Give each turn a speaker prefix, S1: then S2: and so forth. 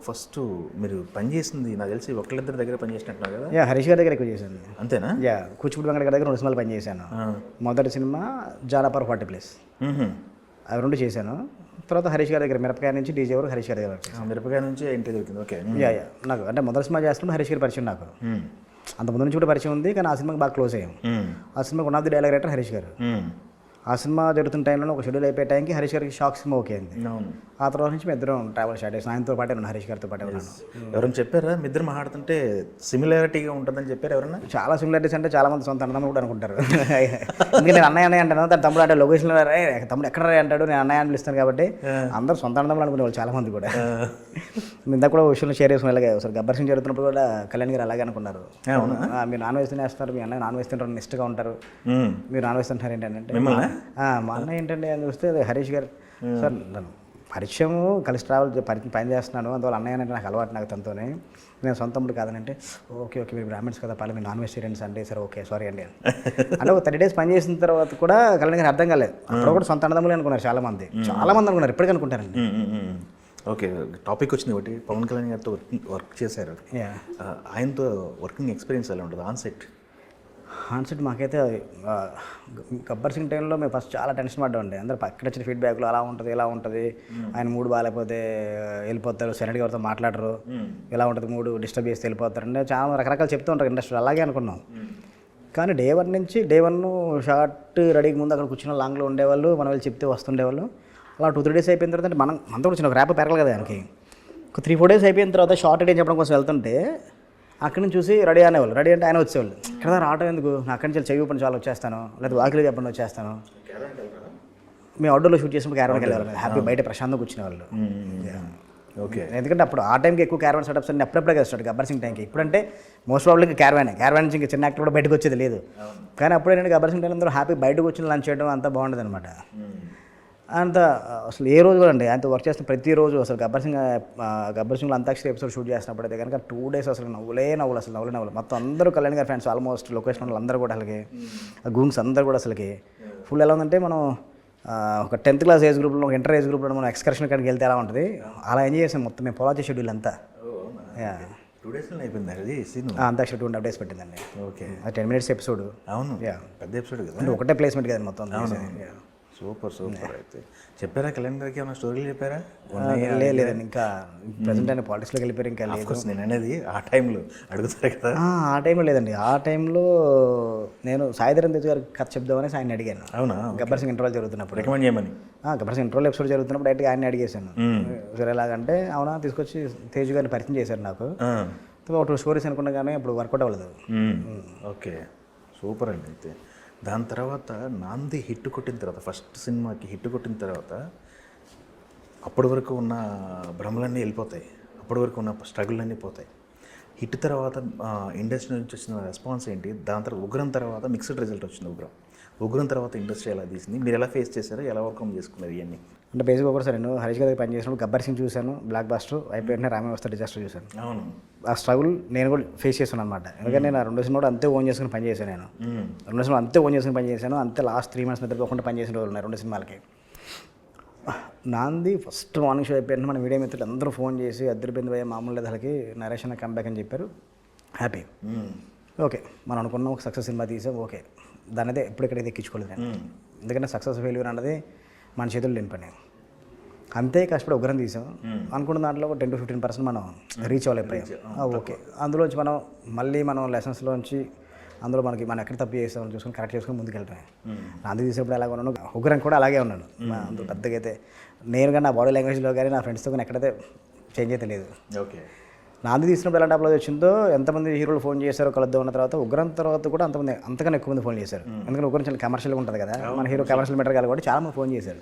S1: First మీరు పనిచేసింది నాకు తెలిసి ఒకళ్ళిద్దరి దగ్గర పనిచేసినట్టున్నారు కదా?
S2: యా, హరీష్ గారి దగ్గర ఎక్కువ చేశాను.
S1: అంతేనా?
S2: యా, కూచిపూడి వెంకట గారి దగ్గర 2 సినిమాలు పనిచేశాను. మొదటి సినిమా జానపర్ 40 ప్లేస్, అవి 2 చేశాను. తర్వాత హరీష్ గారి దగ్గర మిరపకాయ నుంచి డీజే వరకు హరీష్ గారి దగ్గర.
S1: మిరపకాయ నుంచి ఎంట్రీ దొరికింది. ఓకే.
S2: యా, నాకు అంటే మొదటి సినిమా చేస్తున్నప్పుడు హరీష్ గారి పరిచయం నాకు. అంత ముందు నుంచి కూడా పరిచయం ఉంది, కానీ ఆ సినిమాకి బాగా క్లోజ్ అయ్యాం. ఆ సినిమాకి one of the dialogue writer Harish గారు. ఆ సినిమా జరుగుతున్న టైంలో ఒక షెడ్యూల్ అయిపోయే టైంకి హరీష్ గారికి షాక్ సినిమా ఓకే అయింది. ఆ తర్వాత నుంచి మేము ఇద్దరం ట్రావెల్ స్టార్ట్ చేసాం. ఆయనతో పాటే ఉన్నాను, హరీష్ గారితో పాటే ఉన్నాను.
S1: ఎవరైనా చెప్పారా మీ ఇద్దరు మాట్లాడుతుంటే సిమిలారిటీగా ఉంటుందని చెప్పారు ఎవరన్నా?
S2: చాలా సిమిలారిటీస్ అంటే చాలా మంది సొంత అన్నదమ్ములు కూడా అనుకుంటారు. ఎందుకంటే నేను అన్నయ్య అంటాను, తన తమ్ముడు అంటే లొకేషన్లో తమ్ముడు ఎక్కడ అంటాడు, నేను అన్నయ్య అని పిలుస్తాను కాబట్టి అందరూ సొంత అన్నదమ్ములు అనుకునేవాళ్ళు చాలా మంది కూడా. ఇందాక కూడా విషయంలో షేర్ చేసుకుని ఇలాగే ఒకసారి గబ్బర్ సింగ్ జరుగుతున్నప్పుడు కూడా కళ్యాణ్ గారు అలాగే అనుకున్నారు. మీరు నాన్ వెజ్ తినేస్తారు, మీ అన్నయ్య నాన్ వెజ్ తింటారు, నిష్టగా ఉంటారు, మీరు నాన్ వెజ్ తింటారు ఏంటంటే మా అన్న ఏంటంటే అని చూస్తే హరీష్ గారు సార్ నన్ను పరిచయం కలిసి ట్రావెల్ పని చేస్తున్నాను, అందువల్ల అన్నయ్య అంటే నాకు అలవాటు, నాకు తనతోనే నేను సొంతముడు కాదనంటే ఓకే ఓకే మీరు బ్రాహ్మణ్స్ కదా పర్లేదు మీరు నాన్ వెజిటేరియన్స్ అంటే సరే ఓకే సారీ అండి అంటే ఒక 30 days పని చేసిన తర్వాత కూడా కళ్యాణ్ గారు అర్థం కాలేదు. అప్పుడు కూడా సొంత అన్నదమ్ములు అనుకున్నారు చాలా మంది అనుకున్నారు, ఇప్పటికీ అనుకుంటారండి.
S1: ఓకే, టాపిక్ వచ్చింది ఒకటి, పవన్ కళ్యాణ్ గారితో వర్క్ చేశారు, ఆయనతో వర్కింగ్ ఎక్స్పీరియన్స్ ఎలా ఉంటుంది
S2: ఆన్ సెట్? మాకైతే గబ్బర్ సింగ్ టైంలో మేము ఫస్ట్ చాలా టెన్షన్ పడ్డామండి. అందరూ పక్కన వచ్చిన ఫీడ్బ్యాక్లు అలా ఉంటుంది ఇలా ఉంటుంది, ఆయన మూడు బాగాలేకపోతే వెళ్ళిపోతారు, సరైనగా ఎవరితో మాట్లాడరు, ఇలా ఉంటుంది మూడు డిస్టర్బ్ చేస్తే వెళ్ళిపోతారు అంటే చాలా రకరకాలు చెప్తూ ఉంటారు ఇండస్ట్రీ. అలాగే అనుకున్నాం. కానీ డే 1 నుంచి డే 1 షార్ట్ రెడీకి ముందు అక్కడ కూర్చున్న లాంగ్లో ఉండేవాళ్ళు, మనం వెళ్ళి చెప్తే వస్తుండేవాళ్ళు. అలా 2-3 days అయిపోయిన తర్వాత అంటే మనం మనతో వచ్చిన ఒక ర్యాప్ పెరగదు కదా ఆయనకి. ఒక 3-4 days అయిపోయిన తర్వాత షార్ట్ రెడీ చెప్పడం కోసం వెళ్తుంటే అక్కడి నుంచి చూసి రెడీ అనేవాళ్ళు, రెడీ అంటే ఆయన వచ్చేవాళ్ళు. ఇక్కడ రావటం ఎందుకు, నా అక్కడి నుంచి చెయ్యి పని చాలా వచ్చేస్తాను, లేదా వాకిలి చెప్పండి వచ్చేస్తాను. మేము అవుట్డోర్లో షూట్ చేసినప్పుడు క్యారవాన్కి వెళ్ళేవాళ్ళు, హ్యాపీ బయట ప్రశాంతంగా కూర్చునేవాళ్ళు.
S1: ఓకే,
S2: ఎందుకంటే అప్పుడు ఆ టైంకి ఎక్కువ క్యారవాన్ సెటప్స్ అన్ని అప్పుడప్పుడే కదా స్టార్ట్ గబ్బర్ సింగ్ టైంకి. ఇప్పుడంటే మోస్ట్ ప్రాబ్లీ క్యారవాన్ నుంచి ఇంకా చిన్న యాక్టర్ కూడా బయటకు వచ్చేది లేదు. కానీ అప్పుడు ఏంటంటే గబ్బర్ సింగ్ టైం అందరూ హ్యాపీ బయటకు వచ్చి లంచ్ చేయడం అంతా బాగుండదు అనమాట. అంత అసలు ఏ రోజు కూడా అండి ఆయనతో వర్క్ చేస్తున్న ప్రతిరోజు అసలు గబ్బర్ సింగ్లో అంతాక్షరి ఎపిసోడ్ షూట్ చేసినప్పుడు అయితే కనుక 2 days అసలు నవ్వులే నవ్వులు మొత్తం అందరూ కళ్యాణ్ గారి ఫ్యాన్స్ ఆల్మోస్ట్ లొకేషన్ వాళ్ళు అందరూ కూడా అసలుకి గూంగ్స్ అందరూ కూడా అసలుకి ఫుల్ ఎలా ఉందంటే మనం ఒక 10th class ఏజ్ గ్రూప్లో ఒక ఇంటర్ ఏజ్ గ్రూప్లో మనం ఎక్స్కర్షన్ కాడికి వెళ్తే ఎలా ఉంటుంది అలా ఎంజాయ్ చేసాం మొత్తం మేము ఫాలో చేసే షెడ్యూల్ అంతా.
S1: 2 days అయిపోయింది అది
S2: అంతాక్షరి 2.5 days పెట్టిందండి.
S1: Okay,
S2: 10 minutes episode.
S1: అవును, పెద్ద ఎపిసోడ్ కదా,
S2: అంటే ఒకటే ప్లేస్మెంట్ కదా మొత్తం.
S1: సూపర్. అయితే చెప్పారా కళ్యాణ్ గారికి ఏమైనా స్టోరీలు చెప్పారా?
S2: లేదండి, ఇంకా ప్రజెంట్ ఆయన పాలిటిక్స్లోకి వెళ్ళిపోయారు. ఇంకా లేదు.
S1: నేను అనేది ఆ టైంలో అడుగుతారు కదా.
S2: ఆ టైంలో లేదండి, ఆ టైంలో నేను సాయిధరం తేజ్ గారికి కథ చెప్దామని ఆయన అడిగాను.
S1: అవునా?
S2: గబ్బర్ సింగ్ ఇంటర్వల్ జరుగుతున్నప్పుడు
S1: రికమెండ్ చేయమని.
S2: గబ్బర్ సింగ్ ఇంటర్వల్ ఎపిసోడ్ జరుగుతున్నప్పుడు డైరెక్ట్గా ఆయన అడిగేశాను. సరే ఎలాగంటే అవునా తీసుకొచ్చి తేజ్ గారిని పరిచయం చేశారు నాకు. ఒక 2 stories అనుకున్నా కానీ ఇప్పుడు వర్కౌట్ అవ్వలేదు.
S1: ఓకే, సూపర్ అండి. అయితే దాని తర్వాత నాంది హిట్ కొట్టిన తర్వాత, ఫస్ట్ సినిమాకి హిట్ కొట్టిన తర్వాత అప్పటి వరకు ఉన్న భ్రమలన్నీ వెళ్ళిపోతాయి, అప్పటి వరకు ఉన్న స్ట్రగుల్ అన్నీ పోతాయి. హిట్ తర్వాత ఇండస్ట్రీ నుంచి వచ్చిన రెస్పాన్స్ ఏంటి? దాని తర్వాత ఉగ్రం తర్వాత మిక్స్డ్ రిజల్ట్ వచ్చింది. ఉగ్రం తర్వాత ఇండస్ట్రీ ఎలా తీసింది, మీరు ఎలా ఫేస్ చేశారో, ఎలా ఓవర్కమ్ చేసుకున్నారు ఇవన్నీ?
S2: అంటే బేసిక్గా ఒకటి సార్ నేను హరీష్ గారి పని చేసినప్పుడు గబ్బర్ సింగ్ చూశాను, బ్లాక్ బాస్టర్ అయిపోయిన రామే వస్తా డిజాస్టర్ చూశాను.
S1: అవును,
S2: ఆ స్ట్రగుల్ నేను కూడా ఫేస్ చేశాను అనమాట. ఎందుకంటే నేను ఆ 2 సినిమాలు అంతే ఓన్ చేసుకుని పని చేశాను. నేను 2 సినిమాలు అంతే ఓన్ చేసుకుని పని చేశాను. అంతే లాస్ట్ 3 months నిద్రపోకుండా పని చేసిన రోజులు ఉన్నాయి 2 సినిమాలకి. నాంది ఫస్ట్ మార్నింగ్ షో అయిపోయిన మన మీడియా మిత్రులు అందరూ ఫోన్ చేసి అద్దరిపోయింది పోయే మామూలు లేదు వాళ్ళకి నరేష్ అన్న కంబ్యాక్ అని చెప్పారు. హ్యాపీ. ఓకే, మనం అనుకున్నాం ఒక సక్సెస్ సినిమా తీసాం. ఓకే, దాని అయితే ఎప్పుడెక్కడైతే ఎక్కించుకోలేదు నేను. ఎందుకంటే సక్సెస్ ఫెయిల్యూర్ అన్నది మన చేతుల్లో లేని పని. అంతే కష్టపడి ఉగ్రం తీసాం. అనుకున్న దాంట్లో 10-15% మనం రీచ్ అవ్వలేకపోయాం. ఓకే, అందులోంచి మనం లెసన్స్లోంచి అందులో మనం ఎక్కడ తప్పు చేస్తామని చూసుకొని కరెక్ట్ చేసుకొని ముందుకు వెళ్తాను. నాంది తీసేప్పుడు అలాగే ఉన్నాను, ఉగ్రం కూడా అలాగే ఉన్నాను. అందులో పెద్దగా అయితే నేను కానీ నా బాడీ లాంగ్వేజ్లో కానీ నా ఫ్రెండ్స్తో కానీ ఎక్కడైతే చేంజ్ అయితే లేదు.
S1: ఓకే,
S2: నాంది తీసినప్పుడు ఎలాంటి అప్లోడ్ వచ్చిందో, ఎంతమంది హీరోలు ఫోన్ చేశారో కలుద్దాం ఉన్న తర్వాత ఉగ్రం తర్వాత కూడా అంతకన్నా ఎక్కువ మంది ఫోన్ చేశారు. ఎందుకంటే ఉగ్రం చాలా కమర్షియల్గా ఉంటుంది కదా, మన హీరో కమర్షియల్ మెటర్ కాబట్టి చాలా మంది ఫోన్ చేశారు.